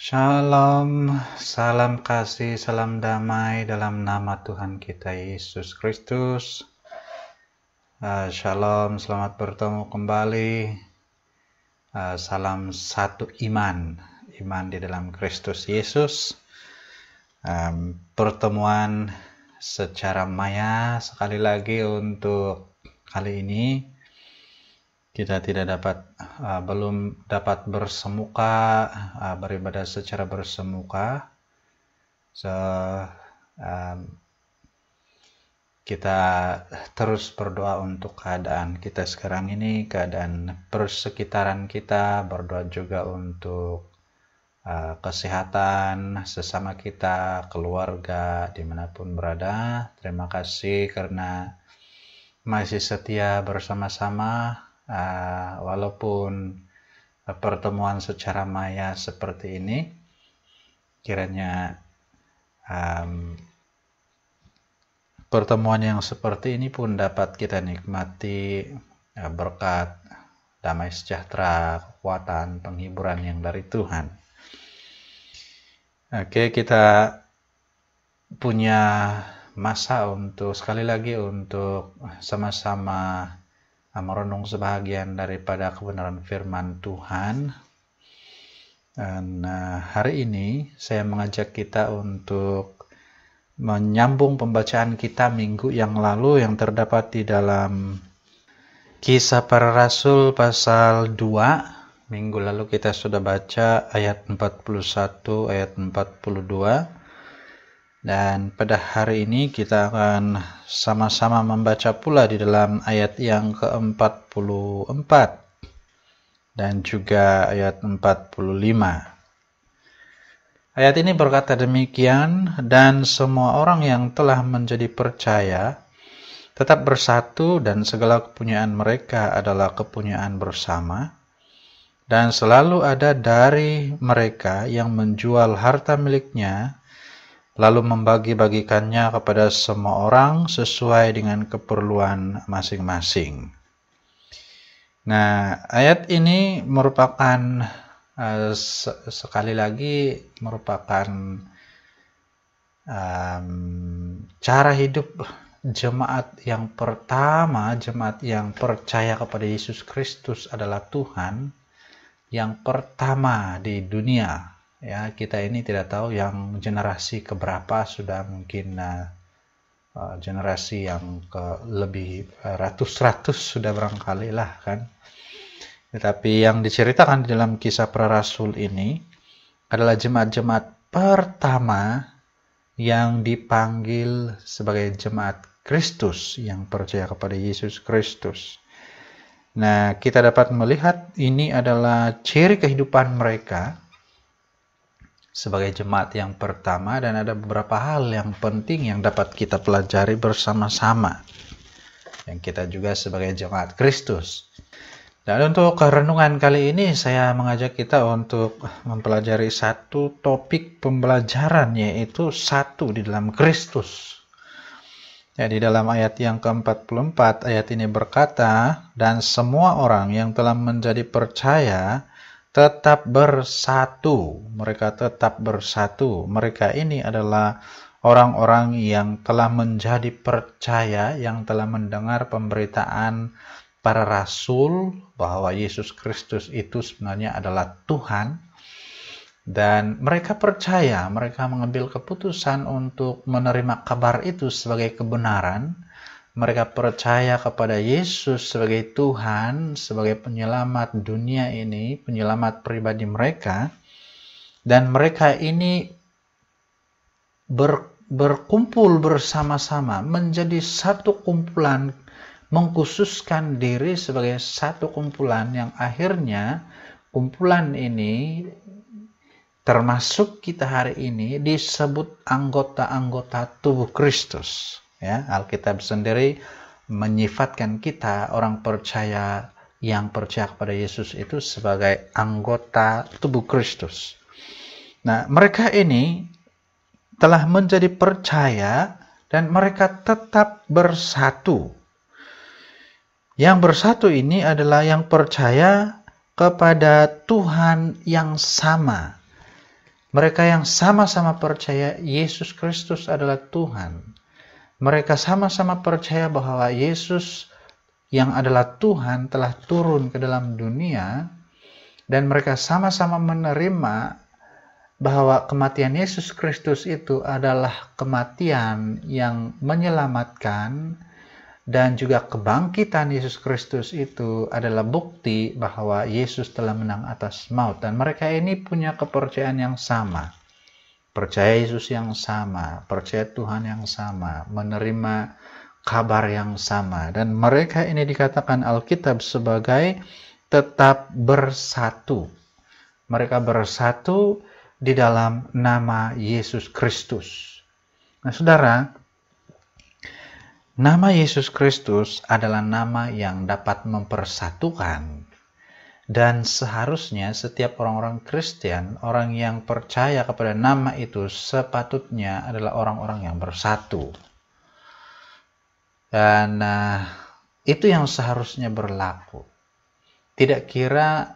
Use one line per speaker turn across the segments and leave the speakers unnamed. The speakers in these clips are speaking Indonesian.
Shalom, salam kasih, salam damai dalam nama Tuhan kita Yesus Kristus. Shalom, selamat bertemu kembali. Salam satu iman di dalam Kristus Yesus. Pertemuan secara maya sekali lagi untuk kali ini. Kita belum dapat bersemuka, beribadah secara bersemuka. Kita terus berdoa untuk keadaan kita sekarang ini, keadaan persekitaran kita, berdoa juga untuk kesehatan sesama kita, keluarga, dimanapun berada. Terima kasih karena masih setia bersama-sama. Walaupun pertemuan secara maya seperti ini, kiranya pertemuan yang seperti ini pun dapat kita nikmati berkat damai sejahtera, kekuatan, penghiburan yang dari Tuhan. Oke, kita punya masa untuk sekali lagi untuk sama-sama merenung sebahagian daripada kebenaran firman Tuhan. Dan hari ini saya mengajak kita untuk menyambung pembacaan kita minggu yang lalu yang terdapat di dalam Kisah Para Rasul pasal 2. Minggu lalu kita sudah baca ayat 41, ayat 42. Dan pada hari ini kita akan sama-sama membaca pula di dalam ayat yang ke-44 dan juga ayat 45. Ayat ini berkata demikian, dan semua orang yang telah menjadi percaya tetap bersatu dan segala kepunyaan mereka adalah kepunyaan bersama. Dan selalu ada dari mereka yang menjual harta miliknya lalu membagi-bagikannya kepada semua orang sesuai dengan keperluan masing-masing. Nah, ayat ini merupakan sekali lagi merupakan cara hidup jemaat yang pertama, jemaat yang percaya kepada Yesus Kristus adalah Tuhan yang pertama di dunia. Ya, kita ini tidak tahu yang generasi keberapa, sudah mungkin generasi yang ke lebih ratus-ratus sudah barangkali lah kan. Tetapi yang diceritakan di dalam Kisah Para Rasul ini adalah jemaat-jemaat pertama yang dipanggil sebagai jemaat Kristus yang percaya kepada Yesus Kristus. Nah, kita dapat melihat ini adalah ciri kehidupan mereka sebagai jemaat yang pertama, dan ada beberapa hal yang penting yang dapat kita pelajari bersama-sama yang kita juga sebagai jemaat Kristus. Dan untuk renungan kali ini saya mengajak kita untuk mempelajari satu topik pembelajaran, yaitu satu di dalam Kristus. Ya, di dalam ayat yang ke-44 ayat ini berkata, dan semua orang yang telah menjadi percaya tetap bersatu. Mereka tetap bersatu. Mereka ini adalah orang-orang yang telah menjadi percaya, yang telah mendengar pemberitaan para rasul bahwa Yesus Kristus itu sebenarnya adalah Tuhan. Dan mereka percaya, mereka mengambil keputusan untuk menerima kabar itu sebagai kebenaran. Mereka percaya kepada Yesus sebagai Tuhan, sebagai penyelamat dunia ini, penyelamat pribadi mereka. Dan mereka ini berkumpul bersama-sama menjadi satu kumpulan, mengkhususkan diri sebagai satu kumpulan yang akhirnya kumpulan ini termasuk kita hari ini disebut anggota-anggota tubuh Kristus. Ya, Alkitab sendiri menyifatkan kita orang percaya yang percaya kepada Yesus itu sebagai anggota tubuh Kristus. Nah, mereka ini telah menjadi percaya dan mereka tetap bersatu. Yang bersatu ini adalah yang percaya kepada Tuhan yang sama. Mereka yang sama-sama percaya Yesus Kristus adalah Tuhan. Mereka sama-sama percaya bahwa Yesus yang adalah Tuhan telah turun ke dalam dunia, dan mereka sama-sama menerima bahwa kematian Yesus Kristus itu adalah kematian yang menyelamatkan, dan juga kebangkitan Yesus Kristus itu adalah bukti bahwa Yesus telah menang atas maut. Dan mereka ini punya kepercayaan yang sama, percaya Yesus yang sama, percaya Tuhan yang sama, menerima kabar yang sama. Dan mereka ini dikatakan Alkitab sebagai tetap bersatu. Mereka bersatu di dalam nama Yesus Kristus. Nah, saudara, nama Yesus Kristus adalah nama yang dapat mempersatukan. Dan seharusnya setiap orang-orang Kristen, orang yang percaya kepada nama itu, sepatutnya adalah orang-orang yang bersatu. Dan itu yang seharusnya berlaku. Tidak kira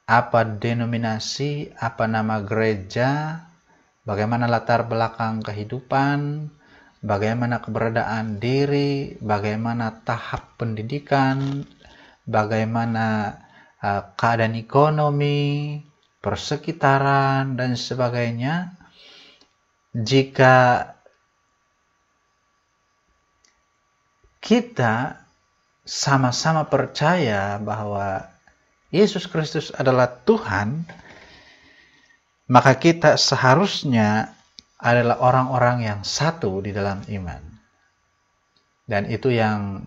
apa denominasi, apa nama gereja, bagaimana latar belakang kehidupan, bagaimana keberadaan diri, bagaimana tahap pendidikan, bagaimana keadaan ekonomi, persekitaran, dan sebagainya. Jika kita sama-sama percaya bahwa Yesus Kristus adalah Tuhan, maka kita seharusnya adalah orang-orang yang satu di dalam iman. Dan itu yang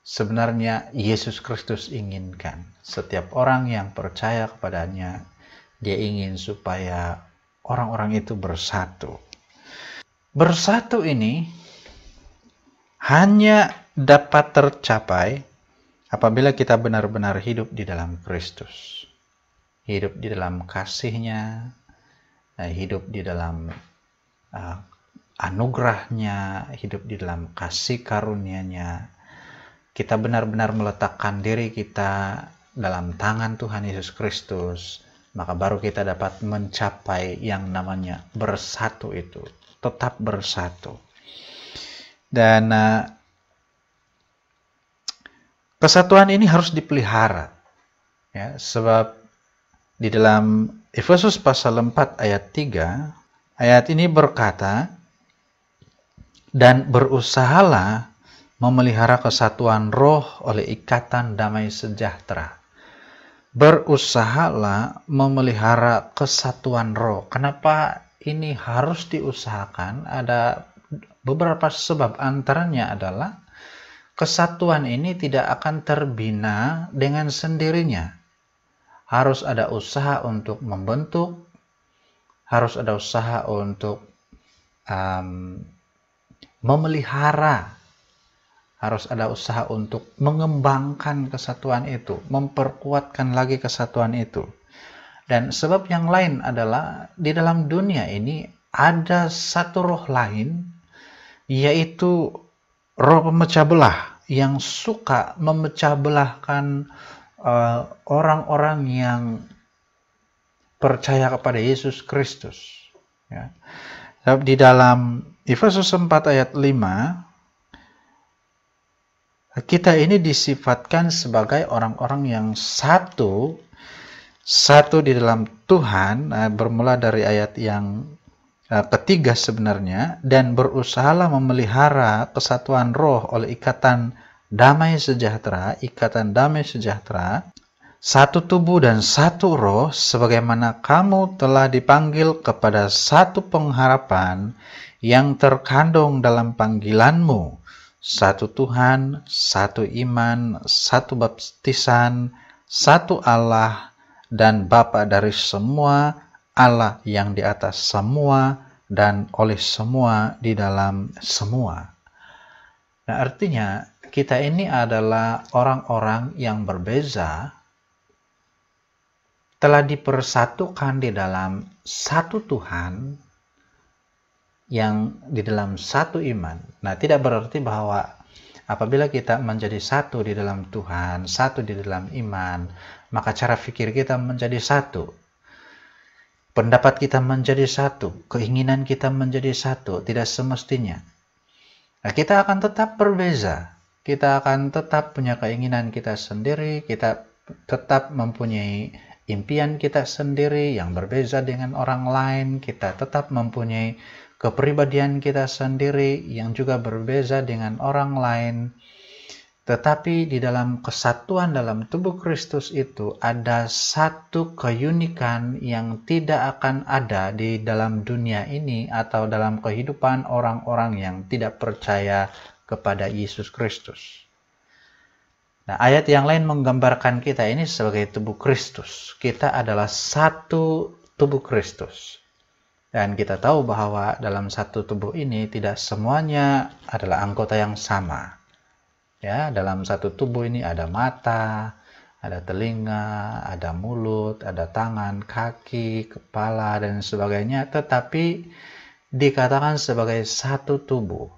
sebenarnya Yesus Kristus inginkan. Setiap orang yang percaya kepadanya, dia ingin supaya orang-orang itu bersatu. Bersatu ini hanya dapat tercapai apabila kita benar-benar hidup di dalam Kristus. Hidup di dalam kasih-Nya, hidup di dalam anugerah-Nya, hidup di dalam kasih karunia-Nya. Kita benar-benar meletakkan diri kita dalam tangan Tuhan Yesus Kristus, maka baru kita dapat mencapai yang namanya bersatu itu, tetap bersatu. Dan kesatuan ini harus dipelihara, ya, sebab di dalam Efesus pasal 4 ayat 3, ayat ini berkata, dan berusahalah memelihara kesatuan roh oleh ikatan damai sejahtera. Berusahalah memelihara kesatuan roh. Kenapa ini harus diusahakan? Ada beberapa sebab, antaranya adalah kesatuan ini tidak akan terbina dengan sendirinya. Harus ada usaha untuk membentuk, harus ada usaha untuk memelihara, harus ada usaha untuk mengembangkan kesatuan itu, memperkuatkan lagi kesatuan itu. Dan sebab yang lain adalah di dalam dunia ini ada satu roh lain, yaitu roh pemecah belah, yang suka memecah belahkan orang-orang yang percaya kepada Yesus Kristus. Ya. Di dalam Efesus 4 ayat 5, kita ini disifatkan sebagai orang-orang yang satu di dalam Tuhan, bermula dari ayat yang ketiga sebenarnya, dan berusahalah memelihara kesatuan roh oleh ikatan damai sejahtera, satu tubuh dan satu roh, sebagaimana kamu telah dipanggil kepada satu pengharapan yang terkandung dalam panggilanmu, satu Tuhan, satu iman, satu baptisan, satu Allah dan Bapa dari semua, Allah yang di atas semua dan oleh semua di dalam semua. Nah, artinya kita ini adalah orang-orang yang berbeza, telah dipersatukan di dalam satu Tuhan, yang di dalam satu iman. Nah, tidak berarti bahwa apabila kita menjadi satu di dalam Tuhan, satu di dalam iman, maka cara pikir kita menjadi satu. pendapat kita menjadi satu, keinginan kita menjadi satu, tidak semestinya. Nah, kita akan tetap berbeza. Kita akan tetap punya keinginan kita sendiri, kita tetap mempunyai impian kita sendiri yang berbeza dengan orang lain, kita tetap mempunyai kepribadian kita sendiri yang juga berbeza dengan orang lain. Tetapi di dalam kesatuan dalam tubuh Kristus itu ada satu keunikan yang tidak akan ada di dalam dunia ini atau dalam kehidupan orang-orang yang tidak percaya kepada Yesus Kristus. Nah, ayat yang lain menggambarkan kita ini sebagai tubuh Kristus. Kita adalah satu tubuh Kristus. Dan kita tahu bahwa dalam satu tubuh ini tidak semuanya adalah anggota yang sama. Ya, dalam satu tubuh ini ada mata, ada telinga, ada mulut, ada tangan, kaki, kepala, dan sebagainya. Tetapi dikatakan sebagai satu tubuh.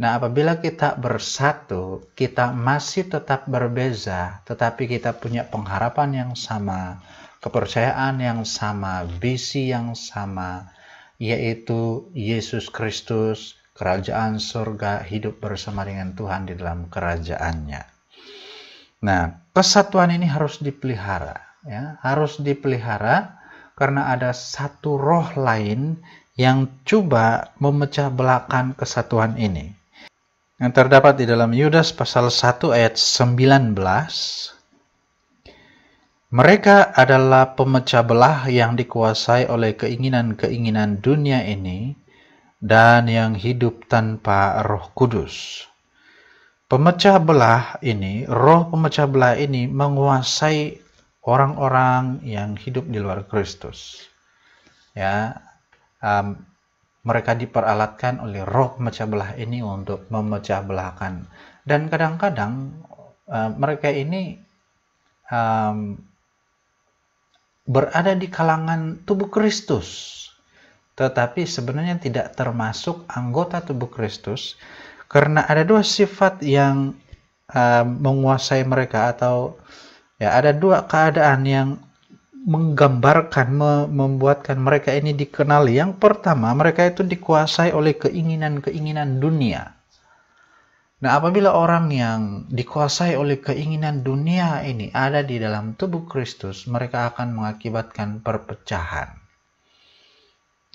Nah, apabila kita bersatu, kita masih tetap berbeza, tetapi kita punya pengharapan yang sama, kepercayaan yang sama, visi yang sama, yaitu Yesus Kristus, kerajaan surga, hidup bersama dengan Tuhan di dalam kerajaannya. Nah, kesatuan ini harus dipelihara, ya, harus dipelihara karena ada satu roh lain yang coba memecah belahkan kesatuan ini. Yang terdapat di dalam Yudas pasal 1 ayat 19. Mereka adalah pemecah belah yang dikuasai oleh keinginan-keinginan dunia ini dan yang hidup tanpa Roh Kudus. Pemecah belah ini, roh pemecah belah ini menguasai orang-orang yang hidup di luar Kristus. Ya, mereka diperalatkan oleh roh pemecah belah ini untuk memecah belahkan. Dan kadang-kadang mereka ini berada di kalangan tubuh Kristus, tetapi sebenarnya tidak termasuk anggota tubuh Kristus, karena ada dua sifat yang menguasai mereka, atau ya ada dua keadaan yang menggambarkan, membuatkan mereka ini dikenali. Yang pertama, mereka itu dikuasai oleh keinginan-keinginan dunia. Nah, apabila orang yang dikuasai oleh keinginan dunia ini ada di dalam tubuh Kristus, mereka akan mengakibatkan perpecahan.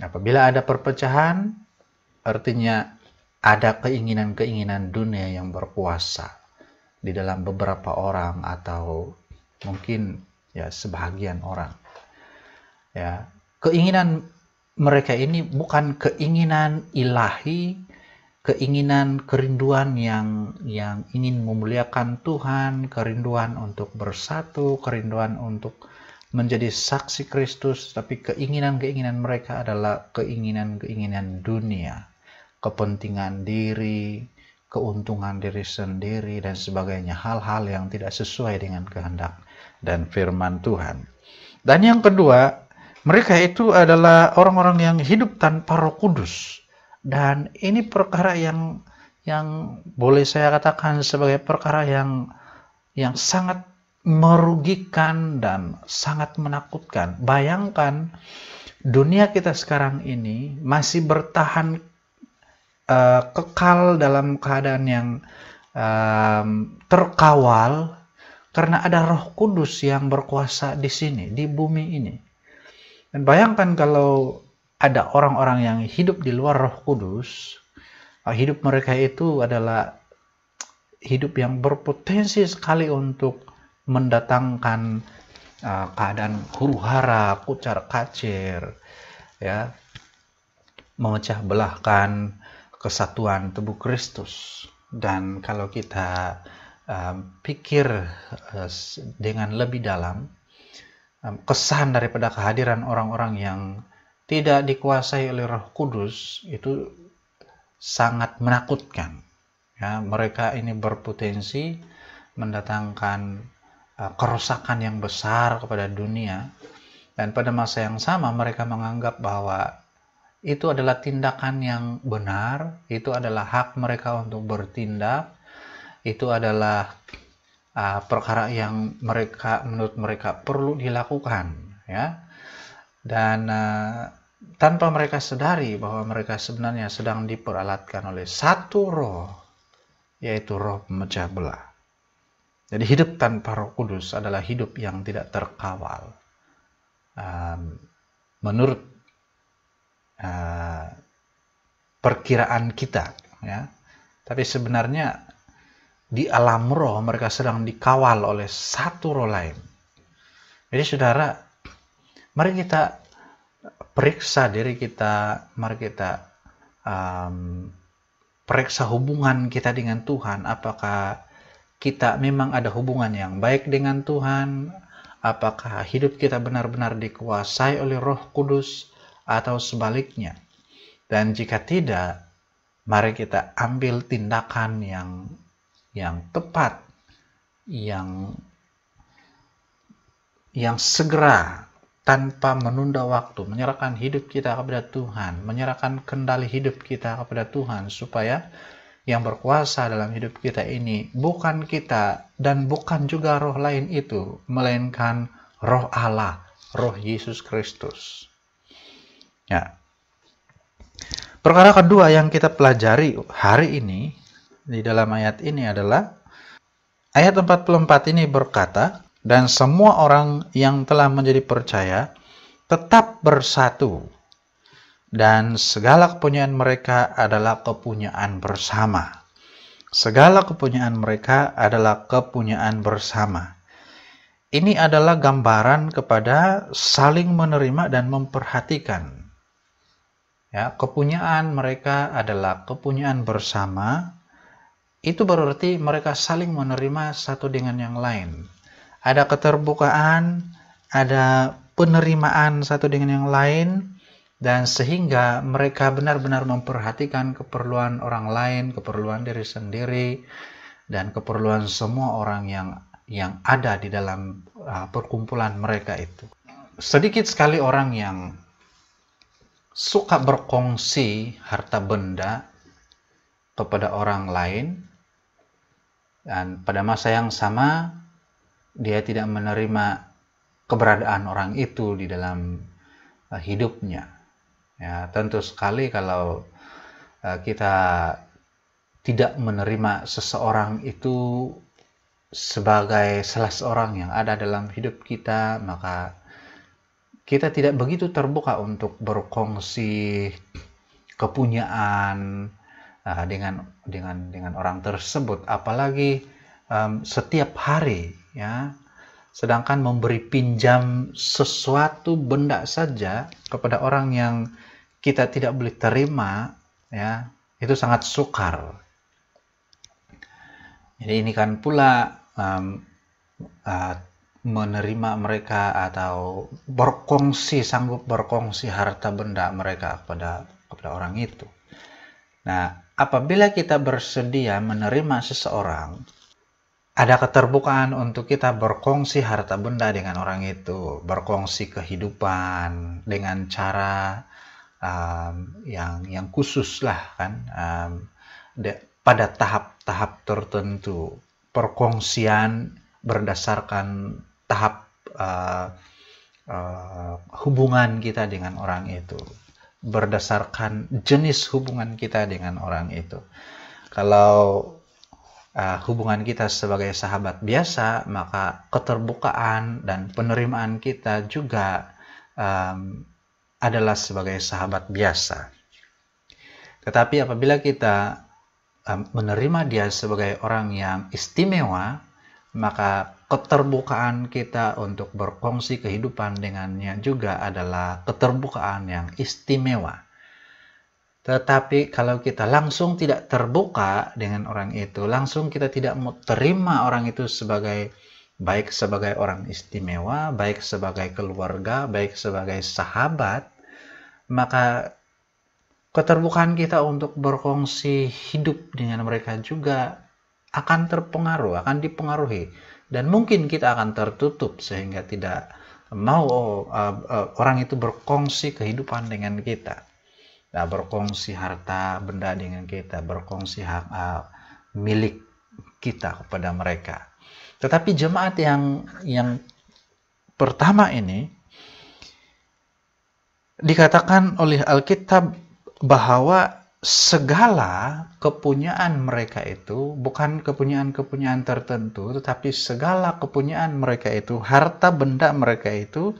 Apabila ada perpecahan, artinya ada keinginan-keinginan dunia yang berkuasa di dalam beberapa orang atau mungkin ya sebahagian orang. Ya, keinginan mereka ini bukan keinginan ilahi, keinginan kerinduan yang ingin memuliakan Tuhan, kerinduan untuk bersatu, kerinduan untuk menjadi saksi Kristus, tapi keinginan-keinginan mereka adalah keinginan-keinginan dunia, kepentingan diri, keuntungan diri sendiri, dan sebagainya, hal-hal yang tidak sesuai dengan kehendak dan firman Tuhan. Dan yang kedua, mereka itu adalah orang-orang yang hidup tanpa Roh Kudus. Dan ini perkara yang boleh saya katakan sebagai perkara yang sangat merugikan dan sangat menakutkan. Bayangkan dunia kita sekarang ini masih bertahan kekal dalam keadaan yang terkawal karena ada Roh Kudus yang berkuasa di sini, di bumi ini. Dan bayangkan kalau ada orang-orang yang hidup di luar Roh Kudus, hidup mereka itu adalah hidup yang berpotensi sekali untuk mendatangkan keadaan huru-hara, kucar-kacir, ya, memecah belahkan kesatuan tubuh Kristus. Dan kalau kita pikir dengan lebih dalam, kesan daripada kehadiran orang-orang yang tidak dikuasai oleh Roh Kudus itu sangat menakutkan. Ya, mereka ini berpotensi mendatangkan kerusakan yang besar kepada dunia, dan pada masa yang sama mereka menganggap bahwa itu adalah tindakan yang benar, itu adalah hak mereka untuk bertindak, itu adalah perkara yang menurut mereka perlu dilakukan, ya. Dan tanpa mereka sadari bahwa mereka sebenarnya sedang diperalatkan oleh satu roh, yaitu roh pemecah belah. Jadi hidup tanpa Roh Kudus adalah hidup yang tidak terkawal. Menurut perkiraan kita, ya. Tapi sebenarnya di alam roh mereka sedang dikawal oleh satu roh lain. Jadi saudara, mari kita periksa diri kita, mari kita periksa hubungan kita dengan Tuhan. Apakah kita memang ada hubungan yang baik dengan Tuhan? Apakah hidup kita benar-benar dikuasai oleh Roh Kudus atau sebaliknya? Dan jika tidak, mari kita ambil tindakan yang tepat, yang segera, tanpa menunda waktu, menyerahkan hidup kita kepada Tuhan, menyerahkan kendali hidup kita kepada Tuhan, supaya yang berkuasa dalam hidup kita ini bukan kita dan bukan juga roh lain itu, melainkan Roh Allah, Roh Yesus Kristus. Ya. Perkara kedua yang kita pelajari hari ini di dalam ayat ini adalah ayat 44 ini berkata, dan semua orang yang telah menjadi percaya tetap bersatu, dan segala kepunyaan mereka adalah kepunyaan bersama. Segala kepunyaan mereka adalah kepunyaan bersama. Ini adalah gambaran kepada saling menerima dan memperhatikan. Ya, kepunyaan mereka adalah kepunyaan bersama. Itu berarti mereka saling menerima satu dengan yang lain. Ada keterbukaan, ada penerimaan satu dengan yang lain, dan sehingga mereka benar-benar memperhatikan keperluan orang lain, keperluan diri sendiri, dan keperluan semua orang yang ada di dalam perkumpulan mereka itu. Sedikit sekali orang yang suka berkongsi harta benda kepada orang lain, dan pada masa yang sama dia tidak menerima keberadaan orang itu di dalam hidupnya. Ya, tentu sekali kalau kita tidak menerima seseorang itu sebagai salah seorang yang ada dalam hidup kita, maka kita tidak begitu terbuka untuk berkongsi kepunyaan dengan orang tersebut, apalagi setiap hari, ya. Sedangkan memberi pinjam sesuatu benda saja kepada orang yang kita tidak boleh terima, ya, itu sangat sukar. Jadi ini kan pula menerima mereka atau sanggup berkongsi harta benda mereka kepada orang itu. Nah, apabila kita bersedia menerima seseorang, ada keterbukaan untuk kita berkongsi harta benda dengan orang itu, berkongsi kehidupan dengan cara yang khusus lah, kan, pada tahap-tahap tertentu, perkongsian berdasarkan tahap hubungan kita dengan orang itu, berdasarkan jenis hubungan kita dengan orang itu. Kalau hubungan kita sebagai sahabat biasa, maka keterbukaan dan penerimaan kita juga adalah sebagai sahabat biasa. Tetapi apabila kita menerima dia sebagai orang yang istimewa, maka keterbukaan kita untuk berkongsi kehidupan dengannya juga adalah keterbukaan yang istimewa. Tetapi kalau kita langsung tidak terbuka dengan orang itu, langsung kita tidak mau terima orang itu baik sebagai orang istimewa, baik sebagai keluarga, baik sebagai sahabat, maka keterbukaan kita untuk berkongsi hidup dengan mereka juga akan terpengaruh, akan dipengaruhi, dan mungkin kita akan tertutup sehingga tidak mau orang itu berkongsi kehidupan dengan kita, berkongsi harta benda dengan kita, berkongsi hak milik kita kepada mereka. Tetapi jemaat yang pertama ini dikatakan oleh Alkitab bahwa segala kepunyaan mereka itu bukan kepunyaan-kepunyaan tertentu, tetapi segala kepunyaan mereka itu, harta benda mereka itu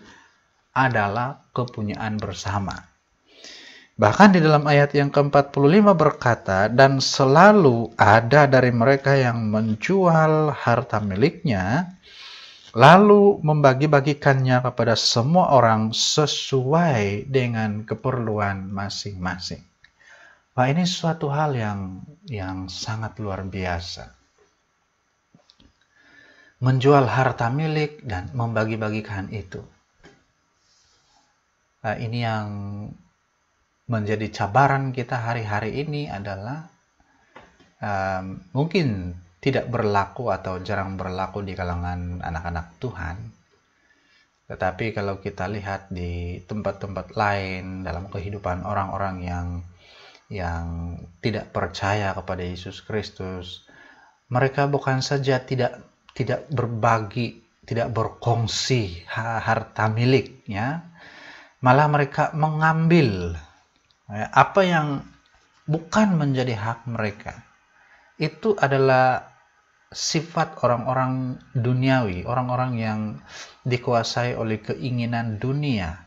adalah kepunyaan bersama. Bahkan di dalam ayat yang ke-45 berkata, dan selalu ada dari mereka yang menjual harta miliknya, lalu membagi-bagikannya kepada semua orang sesuai dengan keperluan masing-masing. Nah, ini suatu hal yang sangat luar biasa. Menjual harta milik dan membagi-bagikan itu. Nah, ini yang menjadi cabaran kita hari-hari ini adalah mungkin tidak berlaku atau jarang berlaku di kalangan anak-anak Tuhan. Tetapi kalau kita lihat di tempat-tempat lain dalam kehidupan orang-orang yang tidak percaya kepada Yesus Kristus, mereka bukan saja tidak berbagi, tidak berkongsi harta miliknya, malah mereka mengambil apa yang bukan menjadi hak mereka. Itu adalah sifat orang-orang duniawi, orang-orang yang dikuasai oleh keinginan dunia.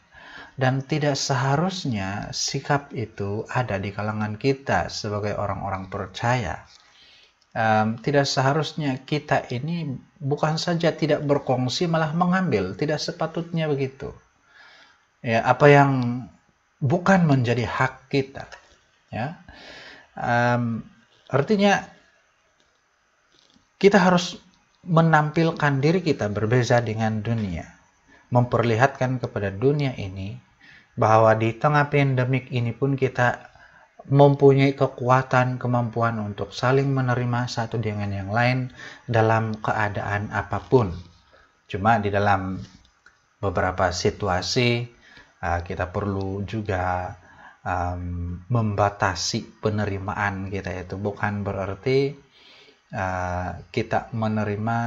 Dan tidak seharusnya sikap itu ada di kalangan kita sebagai orang-orang percaya. Tidak seharusnya kita ini bukan saja tidak berkongsi, malah mengambil. Tidak sepatutnya begitu. Ya, apa yang bukan menjadi hak kita. Ya, artinya kita harus menampilkan diri kita berbeza dengan dunia. Memperlihatkan kepada dunia ini bahwa di tengah pandemik ini pun kita mempunyai kekuatan, kemampuan untuk saling menerima satu dengan yang lain dalam keadaan apapun. Cuma di dalam beberapa situasi kita perlu juga membatasi penerimaan kita itu. Bukan berarti kita menerima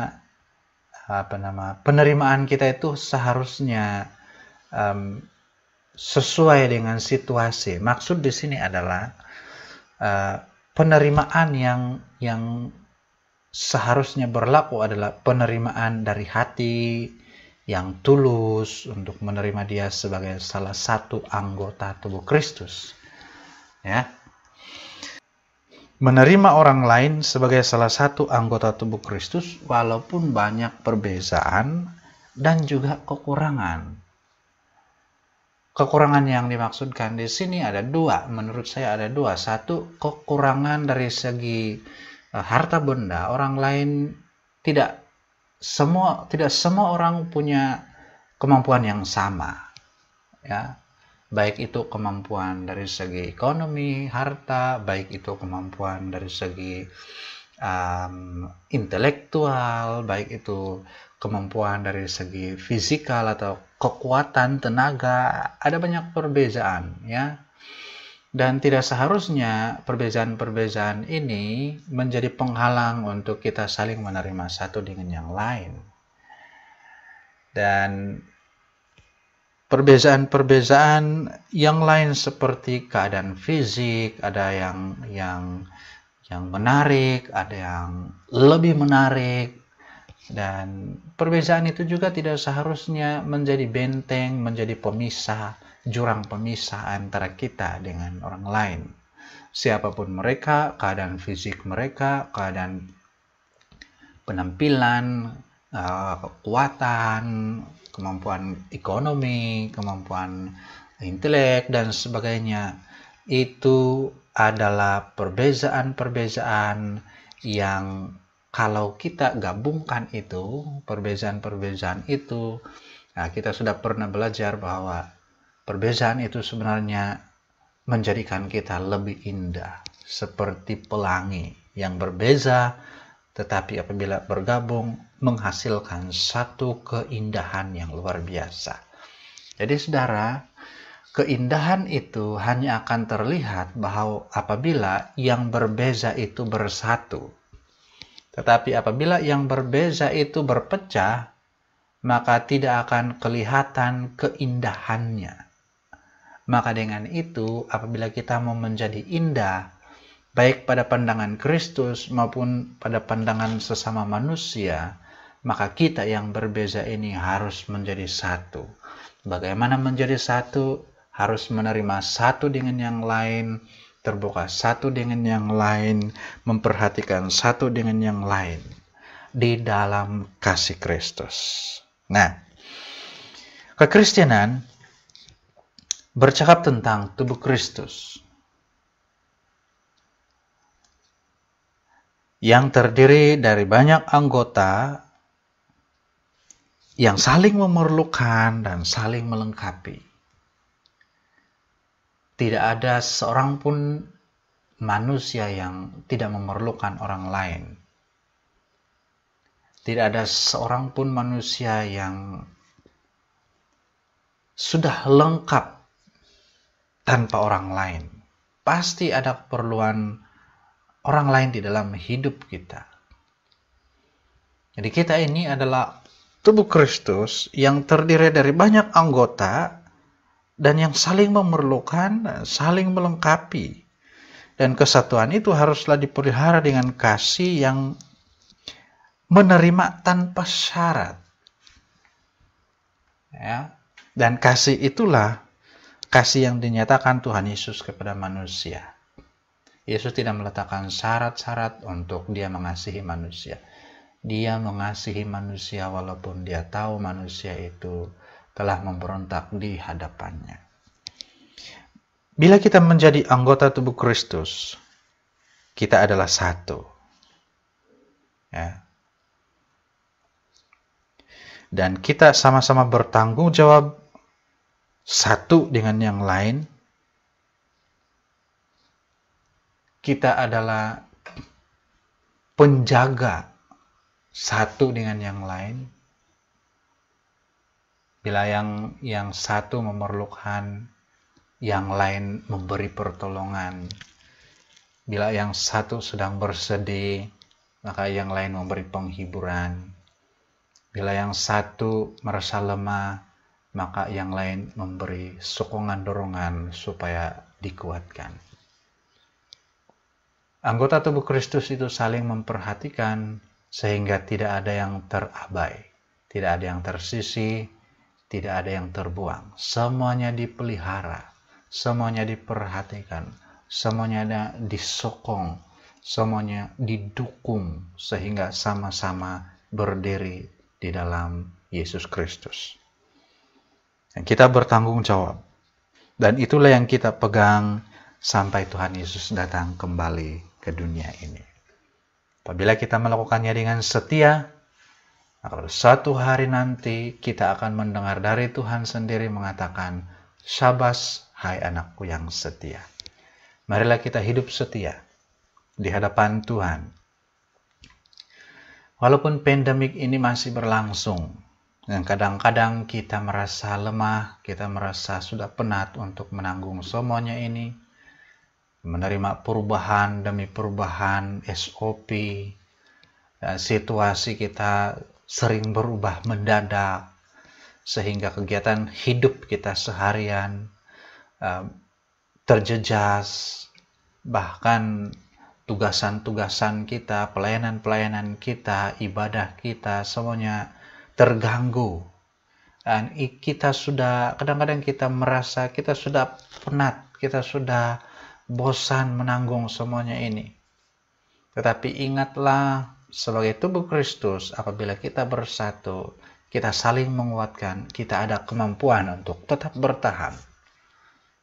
penerimaan kita itu seharusnya sesuai dengan situasi. Maksud di sini adalah penerimaan yang seharusnya berlaku adalah penerimaan dari hati yang tulus untuk menerima dia sebagai salah satu anggota tubuh Kristus. Ya. Menerima orang lain sebagai salah satu anggota tubuh Kristus walaupun banyak perbedaan dan juga kekurangan. Kekurangan yang dimaksudkan di sini ada dua, menurut saya ada dua. Satu, kekurangan dari segi harta benda. Orang lain tidak semua orang punya kemampuan yang sama. Ya. Baik itu kemampuan dari segi ekonomi, harta, baik itu kemampuan dari segi intelektual, baik itu kemampuan dari segi fisikal atau kekuatan tenaga. Ada banyak perbedaan, ya. Dan tidak seharusnya perbedaan-perbedaan ini menjadi penghalang untuk kita saling menerima satu dengan yang lain. Dan perbedaan-perbedaan yang lain seperti keadaan fisik, ada yang menarik, ada yang lebih menarik, dan perbedaan itu juga tidak seharusnya menjadi benteng, menjadi pemisah, jurang pemisah antara kita dengan orang lain. Siapapun mereka, keadaan fisik mereka, keadaan penampilan, kekuatan, kemampuan ekonomi, kemampuan intelek, dan sebagainya, itu adalah perbedaan-perbedaan yang kalau kita gabungkan itu, perbedaan-perbedaan itu, nah kita sudah pernah belajar bahwa perbedaan itu sebenarnya menjadikan kita lebih indah, seperti pelangi yang berbeza, tetapi apabila bergabung menghasilkan satu keindahan yang luar biasa. Jadi saudara, keindahan itu hanya akan terlihat bahwa apabila yang berbeza itu bersatu. Tetapi apabila yang berbeza itu berpecah, maka tidak akan kelihatan keindahannya. Maka dengan itu, apabila kita mau menjadi indah, baik pada pandangan Kristus maupun pada pandangan sesama manusia, maka kita yang berbeza ini harus menjadi satu. Bagaimana menjadi satu? Harus menerima satu dengan yang lain, terbuka satu dengan yang lain, memperhatikan satu dengan yang lain di dalam kasih Kristus. Nah, kekristenan bercakap tentang tubuh Kristus yang terdiri dari banyak anggota yang saling memerlukan dan saling melengkapi. Tidak ada seorang pun manusia yang tidak memerlukan orang lain. Tidak ada seorang pun manusia yang sudah lengkap tanpa orang lain. Pasti ada keperluan orang lain di dalam hidup kita. Jadi kita ini adalah tubuh Kristus yang terdiri dari banyak anggota dan yang saling memerlukan, saling melengkapi. Dan kesatuan itu haruslah dipelihara dengan kasih yang menerima tanpa syarat. Ya. Dan kasih itulah kasih yang dinyatakan Tuhan Yesus kepada manusia. Yesus tidak meletakkan syarat-syarat untuk dia mengasihi manusia. Dia mengasihi manusia walaupun dia tahu manusia itu telah memberontak di hadapannya. Bila kita menjadi anggota tubuh Kristus, kita adalah satu. Ya. Dan kita sama-sama bertanggung jawab satu dengan yang lain. Kita adalah penjaga satu dengan yang lain. Bila yang satu memerlukan, yang lain memberi pertolongan. Bila yang satu sedang bersedih, maka yang lain memberi penghiburan. Bila yang satu merasa lemah, maka yang lain memberi sokongan dorongan supaya dikuatkan. Anggota tubuh Kristus itu saling memperhatikan sehingga tidak ada yang terabai, tidak ada yang tersisih, tidak ada yang terbuang. Semuanya dipelihara, semuanya diperhatikan, semuanya disokong, semuanya didukung sehingga sama-sama berdiri di dalam Yesus Kristus. Dan kita bertanggung jawab. Dan itulah yang kita pegang sampai Tuhan Yesus datang kembali ke dunia ini. Apabila kita melakukannya dengan setia, maka suatu hari nanti kita akan mendengar dari Tuhan sendiri mengatakan, "Syabas, hai anakku yang setia." Marilah kita hidup setia di hadapan Tuhan. Walaupun pandemik ini masih berlangsung, dan kadang-kadang kita merasa lemah, kita merasa sudah penat untuk menanggung semuanya ini, menerima perubahan demi perubahan SOP, dan situasi kita sering berubah mendadak, sehingga kegiatan hidup kita seharian terjejas, bahkan tugasan-tugasan kita, pelayanan-pelayanan kita, ibadah kita, semuanya terganggu. Dan kita sudah, kadang-kadang kita merasa kita sudah penat, kita sudah bosan menanggung semuanya ini. Tetapi ingatlah, sebagai tubuh Kristus, apabila kita bersatu, kita saling menguatkan, kita ada kemampuan untuk tetap bertahan.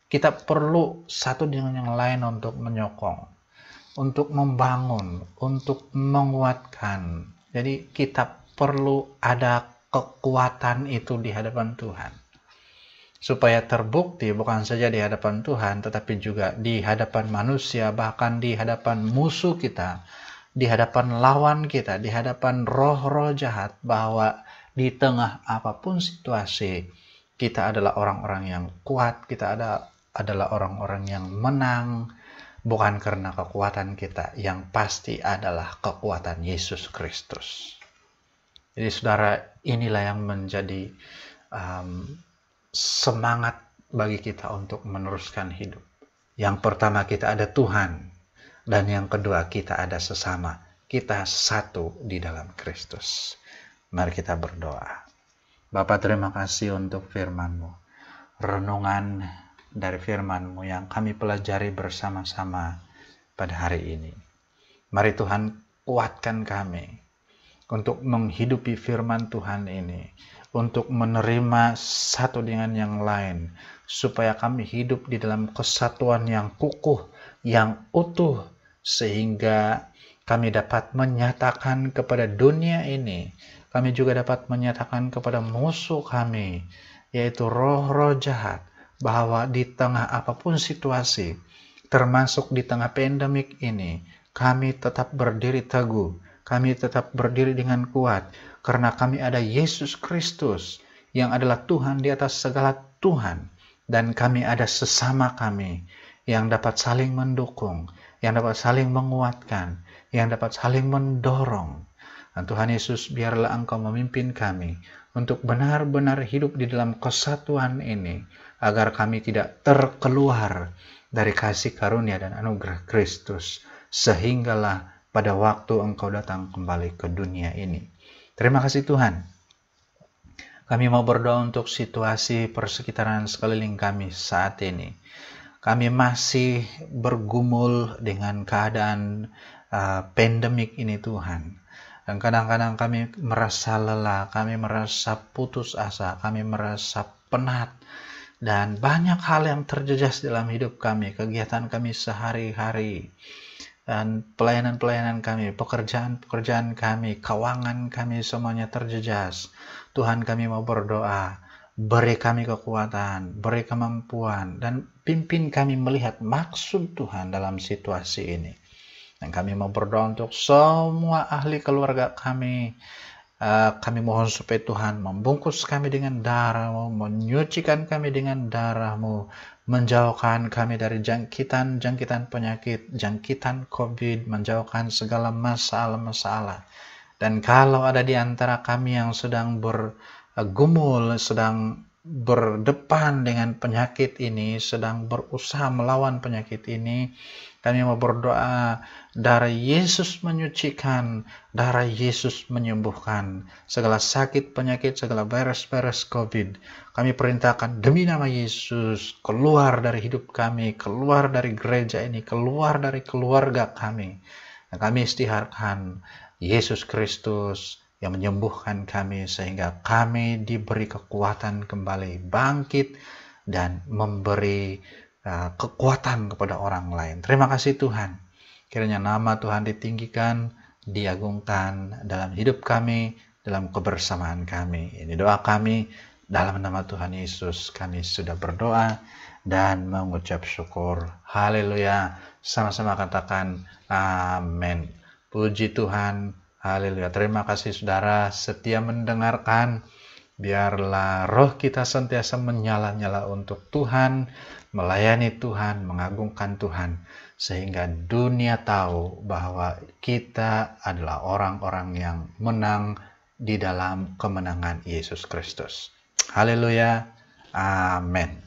Kita perlu satu dengan yang lain untuk menyokong, untuk membangun, untuk menguatkan. Jadi kita perlu ada kekuatan itu di hadapan Tuhan. Supaya terbukti bukan saja di hadapan Tuhan, tetapi juga di hadapan manusia, bahkan di hadapan musuh kita, di hadapan lawan kita, di hadapan roh-roh jahat, bahwa di tengah apapun situasi, kita adalah orang-orang yang kuat, kita adalah orang-orang yang menang, bukan karena kekuatan kita, yang pasti adalah kekuatan Yesus Kristus. Jadi saudara, inilah yang menjadi semangat bagi kita untuk meneruskan hidup. Yang pertama, kita ada Tuhan. Dan yang kedua, kita ada sesama. Kita satu di dalam Kristus. Mari kita berdoa. Bapa, terima kasih untuk firman-Mu. Renungan dari firman-Mu yang kami pelajari bersama-sama pada hari ini. Mari Tuhan, kuatkan kami untuk menghidupi firman Tuhan ini, untuk menerima satu dengan yang lain, supaya kami hidup di dalam kesatuan yang kukuh, yang utuh, sehingga kami dapat menyatakan kepada dunia ini, kami juga dapat menyatakan kepada musuh kami, yaitu roh-roh jahat, bahwa di tengah apapun situasi, termasuk di tengah pandemik ini, kami tetap berdiri teguh, kami tetap berdiri dengan kuat, karena kami ada Yesus Kristus yang adalah Tuhan di atas segala Tuhan, dan kami ada sesama kami yang dapat saling mendukung, yang dapat saling menguatkan, yang dapat saling mendorong. Dan Tuhan Yesus, biarlah Engkau memimpin kami untuk benar-benar hidup di dalam kesatuan ini, agar kami tidak terkeluar dari kasih karunia dan anugerah Kristus, sehinggalah pada waktu Engkau datang kembali ke dunia ini. Terima kasih Tuhan. Kami mau berdoa untuk situasi persekitaran sekeliling kami saat ini. Kami masih bergumul dengan keadaan pandemik ini Tuhan. Dan kadang-kadang kami merasa lelah, kami merasa putus asa, kami merasa penat. Dan banyak hal yang terjejas dalam hidup kami, kegiatan kami sehari-hari. Dan pelayanan-pelayanan kami, pekerjaan-pekerjaan kami, keuangan kami semuanya terjejas. Tuhan, kami mau berdoa, beri kami kekuatan, beri kemampuan, dan pimpin kami melihat maksud Tuhan dalam situasi ini. Dan kami mau berdoa untuk semua ahli keluarga kami. Kami mohon supaya Tuhan membungkus kami dengan darah-Mu, menyucikan kami dengan darah-Mu, menjauhkan kami dari jangkitan penyakit, jangkitan COVID, menjauhkan segala masalah-masalah. Dan kalau ada di antara kami yang sedang bergumul, sedang berdepan dengan penyakit ini, sedang berusaha melawan penyakit ini, kami mau berdoa, darah Yesus menyucikan, darah Yesus menyembuhkan segala sakit, penyakit, segala virus-virus COVID. Kami perintahkan demi nama Yesus, keluar dari hidup kami, keluar dari gereja ini, keluar dari keluarga kami. Dan kami istiharkan Yesus Kristus yang menyembuhkan kami, sehingga kami diberi kekuatan kembali bangkit dan memberi kekuatan kepada orang lain. Terima kasih Tuhan. Kiranya nama Tuhan ditinggikan, diagungkan dalam hidup kami, dalam kebersamaan kami. Ini doa kami, dalam nama Tuhan Yesus kami sudah berdoa dan mengucap syukur. Haleluya. Sama-sama katakan amin. Puji Tuhan. Haleluya. Terima kasih saudara setia mendengarkan. Biarlah roh kita sentiasa menyala-nyala untuk Tuhan, melayani Tuhan, mengagungkan Tuhan, sehingga dunia tahu bahwa kita adalah orang-orang yang menang di dalam kemenangan Yesus Kristus. Haleluya. Amin.